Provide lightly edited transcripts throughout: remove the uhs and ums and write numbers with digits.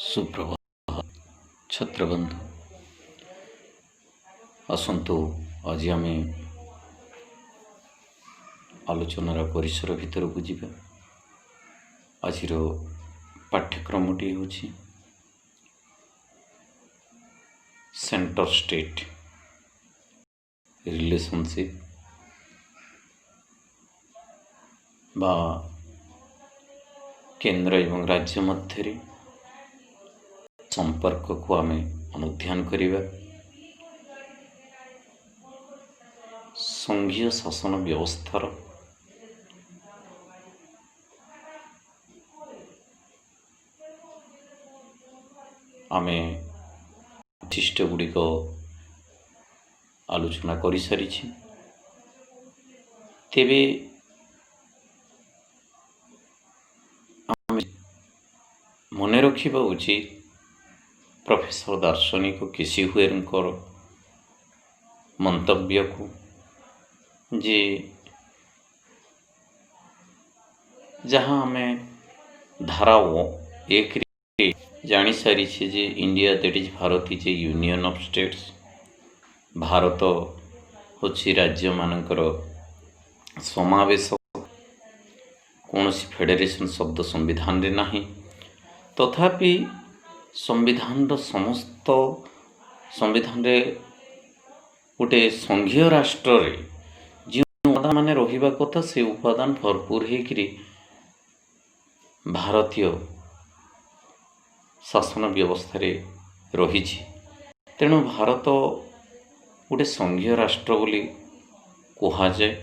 सुप्रभात छात्रबंधु आसतु आज आम आलोचनार परिसर भितर को जीवा। आज पाठ्यक्रमटी हूँ सेंटर स्टेट रिलेशनशिप बा केंद्र एवं राज्य मध्य संपर्क को आम अनुध्यान करिबा। संघीय शासन व्यवस्थार आमे वैशिष्ट्य गुड़िक आलोचना कर सारी। तेबे मन रखा उचित प्रोफेसर दार्शनिक केसी हुएरंकर मंतव्य को जे जहाँ आम धारा 1 जानी सारी जे India that is Bharat is a union of states. Bharat होछि राज्य मानकर समावेश। कौन फेडरेशन शब्द संविधान रे नाही, तथापि संविधान समस्त संविधान रे गोटे संघीय राष्ट्र रे जो उपादान माने रहिबा कथा से उपादान भरपूर होकरी भारतीय शासन व्यवस्था रे रही। तेणु भारत गोटे संघीय राष्ट्र बोली कहा जाए।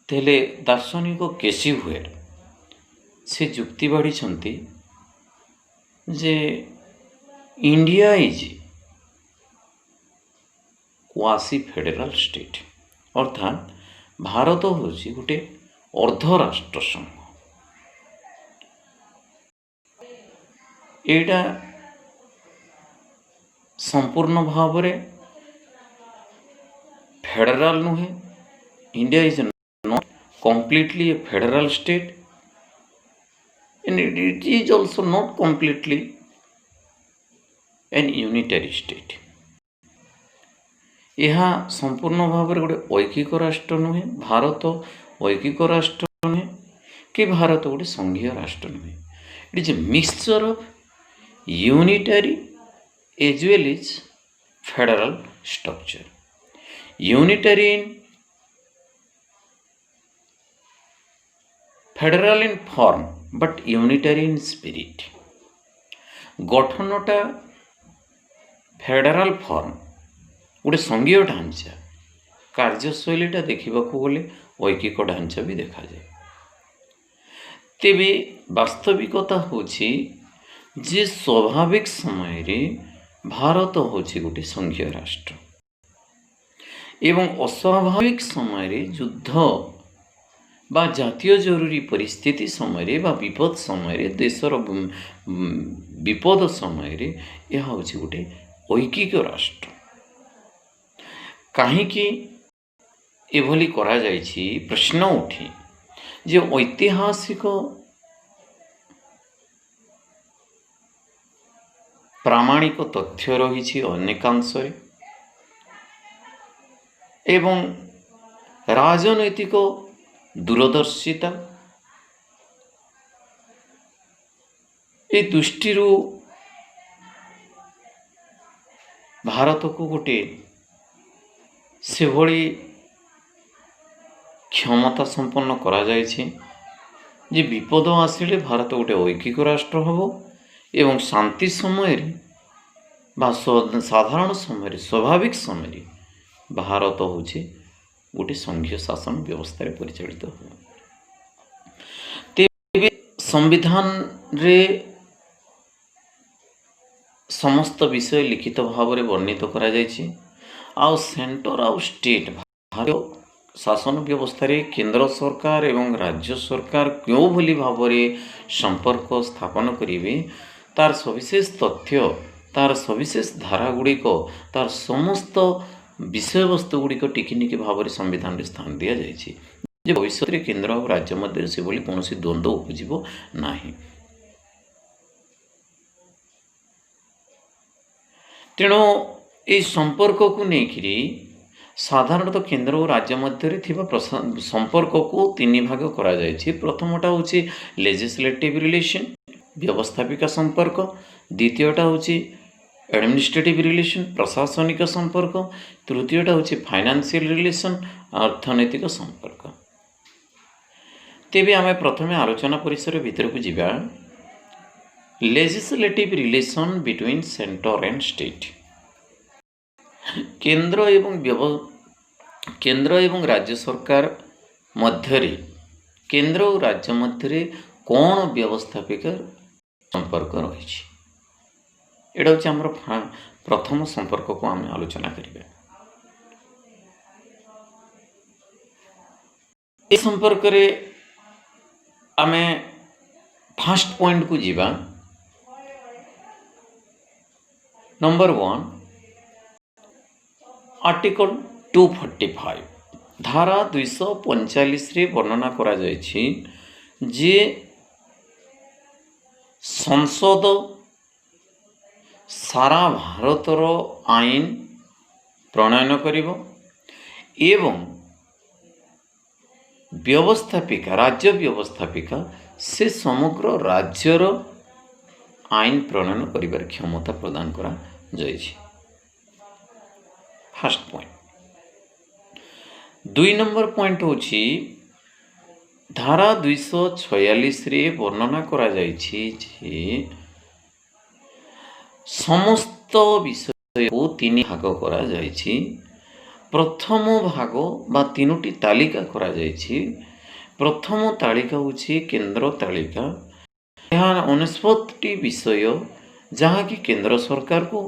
तेले दार्शनिक केसी हुएर से जुक्ति बाढ़ी जे India is quasi federal state, अर्थात भारत होची गोटे अर्ध राष्ट्र संघ। एटा संपूर्ण भाव रे फेडरल नुहे। India is not completely a federal state and it is also not completely an unitary state. यह संपूर्ण भाव में गोटे ऐकिक राष्ट्र नुहे। भारत ऐकिक राष्ट्र नुहे कि भारत गोटे संघीय राष्ट्र नुहे। It is a mixture of unitary as well is federal structure. Unitary in federal in form but unitary in spirit. गठनटा फेडरल फॉर्म गोटे संघीय ढांचा, कार्यशैलीटा देखा गले ऐकिक ढांचा भी देखा जाए। तेबे वास्तविकता होछि जे स्वाभाविक समय रे भारत होछि गोटे संघीय राष्ट्र एवं अस्वाभाविक समय रे युद्ध बा जातीय जरूरी परिस्थिति समय रे बा विपद समय रे देशर विपद समय रे यह होछि गोटे ऐकिक राष्ट्र। काहीकि एभली करा जायछि प्रश्न उठी जे ऐतिहासिक प्रामाणिक तथ्य रही अनेकांश एवं राजनैतिक दूरदर्शिता ए दृष्टि भारत को गोटे से भली क्षमता संपन्न करा जायछि जे विपद आसिले भारत गोटे ऐकिक राष्ट्र हबो एवं शांति समय बा साधारण समय स्वाभाविक समय भारत होछि गोटे संघीय शासन व्यवस्था रे परिचालित हो। तेबे संविधान रे समस्त विषय लिखित भाव में वर्णित करा जायछि। आ सेंटर आउ स्टेट भारतीय शासन व्यवस्था रे केंद्र सरकार एवं राज्य सरकार क्यों भली भाव में संपर्क स्थापन करिवे तार सविशेष तथ्य तार सविशेष धारा गुड़िक तार समस्त विषय वस्तु गुड़िक टिकिनिकी भाव में संविधान रे स्थान दिया जायछि। भविष्य में केंद्र और राज्य मध्य से कौन द्वंद्व उपजीव ना। तेणु ये संपर्क को लेकिरी साधारणतः केन्द्र और राज्य मध्य संपर्क को तीन भाग करा जायछि। प्रथमटा होछि लेजिस्लेटिव रिलेशन व्यवस्थापिका संपर्क, द्वितीयटा होछि एडमिनिस्ट्रेटिव रिलेशन प्रशासनिक संपर्क, तृतीयटा होछि फाइनेंशियल रिलेशन अर्थनैतिक संपर्क। तेबे आमे प्रथमे आलोचना परिसर भितर को जिबा legislative relation between centre and state. केंद्र एवं राज्य सरकार मध्यरे केंद्र और राज्य मध्यरे कौन व्यवस्थापिक संपर्क रही। एटा हूँ आमर प्रथम संपर्क को आम आलोचना करिबा। ए संपर्क रे आमे फर्स्ट पॉइंट को जीवा। नंबर 1 आर्टिकल 245 धारा 245 रे वर्णना करा जायछि जे संसद सारा भारतर आईन प्रणयन करिवो एवं व्यवस्थापिका राज्य व्यवस्थापिका से समग्र राज्यर आईन प्रणयन करिबार क्षमता प्रदान करा जायछि। First point. 2 नंबर पॉइंट होछि धारा 246 रे वर्णना करा जायछि जे समस्त विषय को 3 भाग करा जायछि। प्रथम भाग बा 3टी तालिका करा जायछि। प्रथम तालिका होछि केंद्र तालिका। यहाँ 49टी विषय जहाँ कि केंद्र सरकार को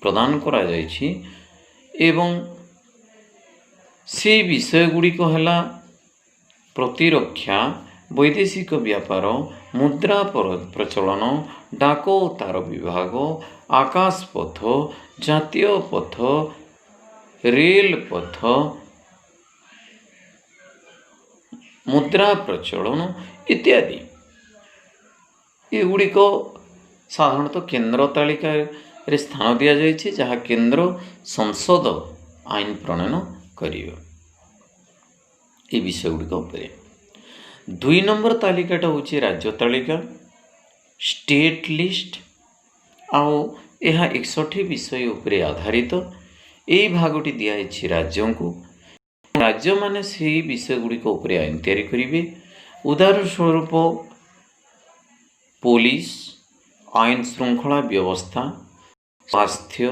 प्रदान करा जायछि एवं से विषय गुड़िक है प्रतिरक्षा, वैदेशिक व्यापार, मुद्रा प्रचलन, डाक ओ तार विभाग, आकाश पथ, जातीय पथ, रेल पथ, मुद्रा प्रचलन इत्यादि। एगुड़िक साधारणतः केंद्र तालिका रे स्थान दिया जायछि जहाँ केंद्र संसद आईन प्रणयन करियो। ये विषय गुड़िक उपरे 2 नंबर तालिकाटा होछि राज्य तालिका स्टेट लिस्ट आओ यह 61 विषय उपरे आधारित। यही भागटी दिखाई राज्यों को। राज्य माने से विषय गुड़िक उपरे आईन तैयारी करिवे। उदाहरण स्वरूप पुलिस, आईन श्रृंखला व्यवस्था, स्वास्थ्य,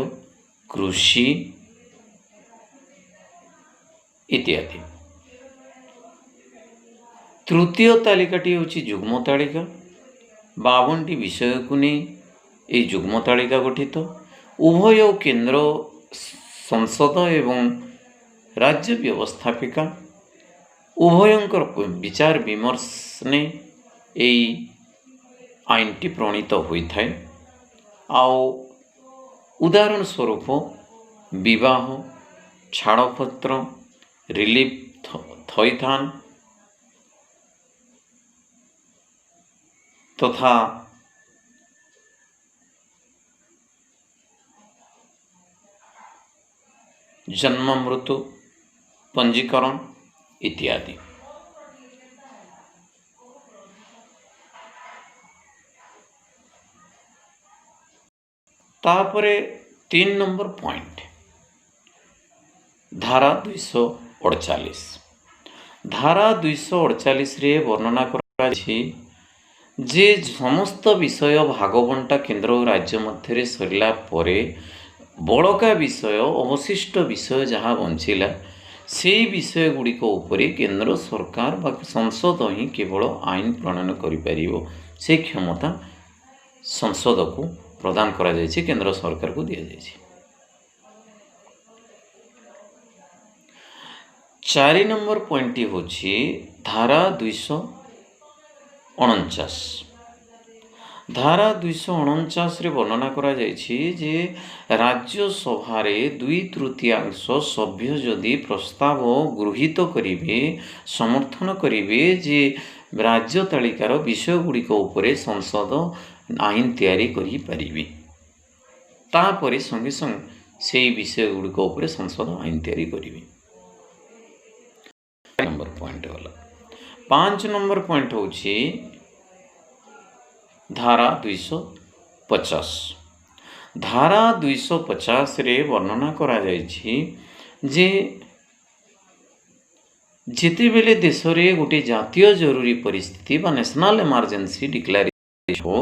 कृषि इत्यादि। तृतीय तालिकाटी होछि जुग्म तालिका। 52टी विषय को नहीं ये जुग्म तालिका गठित। उभय केंद्र संसद एवं राज्य व्यवस्थापिका उभयंकर विचार विमर्श ने यही आईनटी प्रणीत होता है। आओ उदाहरण स्वरूप विवाह, छाड़पत्र, रिलीफ थईथान तथा जन्म मृत्यु पंजीकरण इत्यादि। तापरे 3 नंबर पॉइंट धारा 248। धारा 248 रे वर्णना कराछि जे समस्त विषय भागबंटा केंद्र और राज्य मध्य सरला परे बड़का विषय अवशिष्ट विषय जहाँ बंचिला से विषय गुड़िक उपरे केंद्र सरकार बा संसद ही केवल आईन प्रणयन करिपारिबो। से क्षमता संसद को प्रदान करा जायछि, केंद्र सरकार को दिया जायछि। 4 नंबर पॉइंट होछि धारा 249। धारा 249 रे वर्णना करा जायछि जे राज्य सभारे 2/3 सभ्य जदि प्रस्ताव गृहीत करिवे समर्थन करिवे जे राज्य तालिकार विषय गुड़िक उपरे संसद आईन तैयारी करि परिबे। तापर संगे संग से विषय गुड़िक उपर संसद आईन तैयारी करेंगे। नंबर पॉइंट गला 5 नंबर पॉइंट हूँ धारा 250। धारा 250 रे वर्णना करा जायछि जे जिते बेले देश रे गोटे जातीय जरूरी परिस्थिति बा नेशनल इमरजेंसी डिक्लेरेशन हो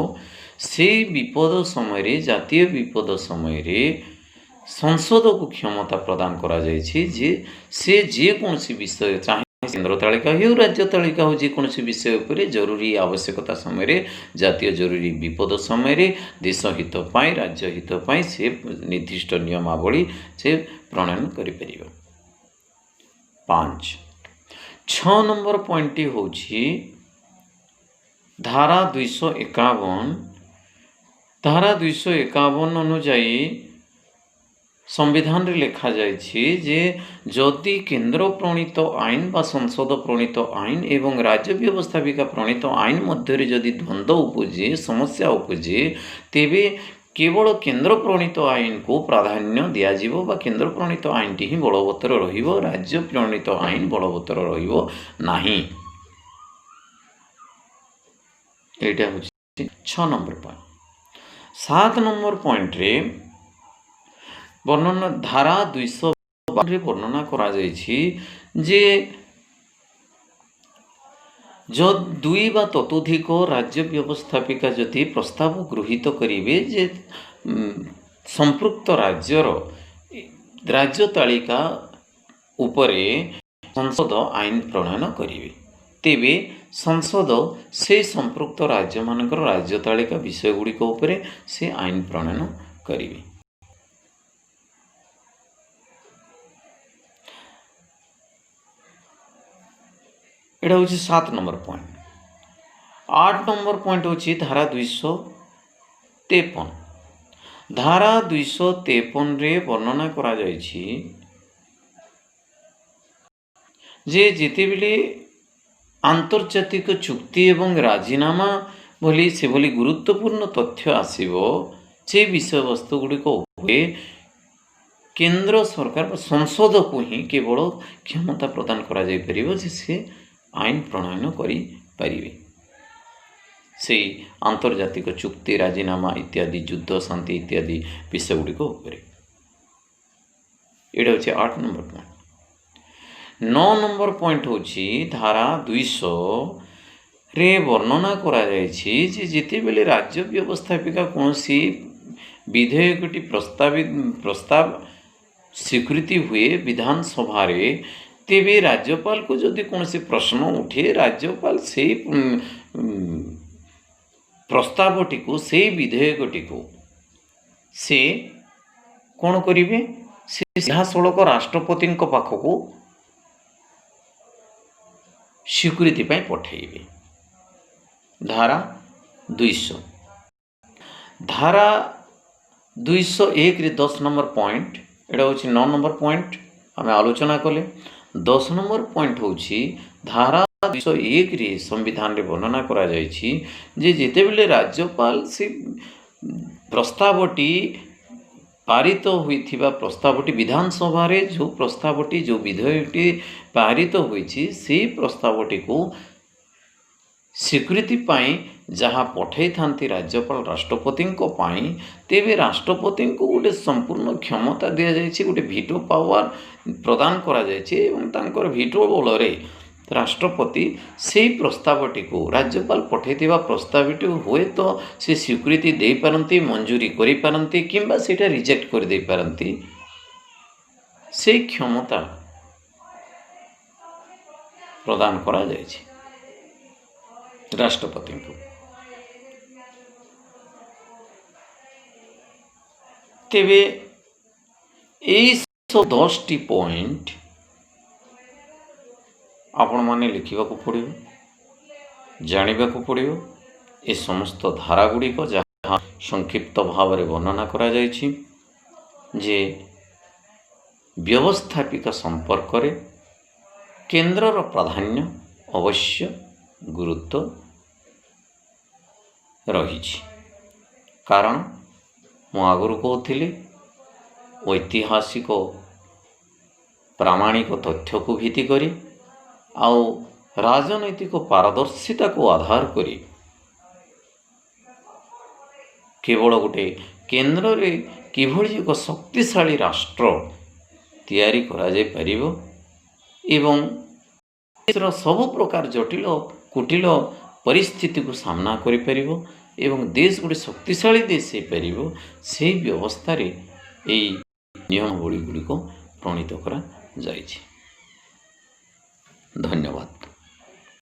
से विपद समय जातीय विपद समय संसद को क्षमता प्रदान करा जायछि जे से जेकोसी विषय चाहे केन्द्र तालिका हो राज्य तालिका हो जेकोसी विषय पर जरूरी आवश्यकता समय जातीय जरूरी विपद समय देश हित पाई राज्य हित पाई से निर्दिष्ट नियमावली से प्रणयन करिपरिबो। 6 नंबर पॉइंट हूँ धारा 251। धारा 251 अनुଯାयी संविधान रे लिखा जायछि जे जदि केन्द्र प्रणीत आईन बा संसद प्रणीत आईन एवं राज्य व्यवस्थापिका प्रणीत आईन मध्य जदि द्वंद्व उपजे समस्या उपजे तेबे केवल केन्द्र प्रणीत आईन को प्राधान्य दियाजिवो बा केन्द्र प्रणीत आईन टी ही बलवत्तर रहिबो राज्य प्रणीत आईन बलवत्तर रहिबो नाही। एटा होछि 6 नंबर पॉइंट। 7 नंबर पॉइंट रे वर्णना धारा 252 रे वर्णना करा जायछि जे जो दुई बा ततोधिक राज्य व्यवस्थापिका जदि प्रस्ताव गृहीत करिवे जे संपृक्त राज्यर राज्य तालिका उपरे संसद आईन प्रणयन करिवे तेबे संसद से संपृक्त राज्य मानकर राज्य तालिका विषय गुड़िक उपरे से आईन प्रणयन करिवे। एटा हूँ 7 नंबर पॉइंट। 8 नंबर पॉइंट हूँ धारा 253। धारा 253 रे वर्णना करा जायछि जे जिते बेले आंतर्जातिक चुक्ति एवं राजीनामा भली से भली गुरुत्वपूर्ण तथ्य आसीबो से विषय वस्तु गुड़िक केंद्र सरकार संसद को ही केवल क्षमता प्रदान करा जाय परिबो जे से आईन प्रणयन करि परिबे से आंतर्जातिक चुक्ति राजीनामा इत्यादि युद्ध शांति इत्यादि विषय गुड़िक उपरे। एटा होछि 8 नंबर पॉइंट। 9 नंबर पॉइंट होछि धारा 200 रे वर्णना करा जायछि जे जिते बेले राज्य व्यवस्थापिका कोनोसी विधेयकटी प्रस्ताव स्वीकृति हुए विधानसभा रे तेबे राज्यपाल को जदि कौन प्रश्न उठे राज्यपाल से प्रस्तावटी को से विधेयकटी को से कौन करिवे से सीधासलख राष्ट्रपति पाखक स्वीकृति पाई पठाइबे। धारा 200। धारा 201 रे 10 नंबर पॉइंट एटा होछि 9 नंबर पॉइंट आम आलोचना कले। 10 नंबर पॉइंट होछि धारा 201 रे संविधान रे वर्णना करा जायछि जे जेते बेले राज्यपाल से प्रस्तावटी पारित होइथिबा प्रस्तावटी विधानसभा रे जो प्रस्तावटी जो विधेयकटी पारित होइछि से प्रस्तावटी को स्वीकृति पाई जहाँ पठाई थांती राज्यपाल राष्ट्रपति तेबे राष्ट्रपति को गोटे संपूर्ण क्षमता दि जाइए गोटे भिटो पावर प्रदान करा जाइए एवं तांकर भिटो बल रे राष्ट्रपति से प्रस्तावटी को राज्यपाल पठाइथिबा प्रस्तावटी हुए तो से स्वीकृति दे पारंती मंजूरी करि पारंती किंबा सेटा रिजेक्ट कर दे पारंती से क्षमता प्रदान करा जाइए राष्ट्रपति को। तेबे 10 टी पॉइंट आपण माने लिखा पड़ो जानवा पड़ो ए समस्त धारा गुड़िक जहाँ संक्षिप्त भाव में वर्णना करा जायछि जे व्यवस्थापिका संपर्क रे केन्द्रर प्राधान्य अवश्य गुरुत्व रही कारण ମୁଁ ଆଗରୁ କହୁଥିଲି ଐତିହାସିକ ପ୍ରାମାଣିକ ତଥ୍ୟକୁ ଭିତ୍ତି କରି ଆଉ ରାଜନୈତିକ ପାରଦର୍ଶିତାକୁ ଆଧାର କରି କେବଳ ଗୋଟେ କେନ୍ଦ୍ରରେ କିଭଳି ଏକ ଶକ୍ତିଶାଳୀ ରାଷ୍ଟ୍ର ତିଆରି କରାଯାଇପାରିବ ଏବଂ ଦେଶର ସବୁ ପ୍ରକାର ଜଟିଳ କୁଟିଳ ପରିସ୍ଥିତିକୁ ସାମ୍ନା କରିପାରିବ ଏବଂ ଦେଶ ଗୋଟେ ଶକ୍ତିଶାଳୀ ଦେଶ ହେଇପାରିବ, ସେହି ବ୍ୟବସ୍ଥାରେ ଏଇ ନିୟମାବଳୀ ଗୁଡ଼ିକ ପ୍ରଣୀତ କରାଯାଇଛି। ଧନ୍ୟବାଦ।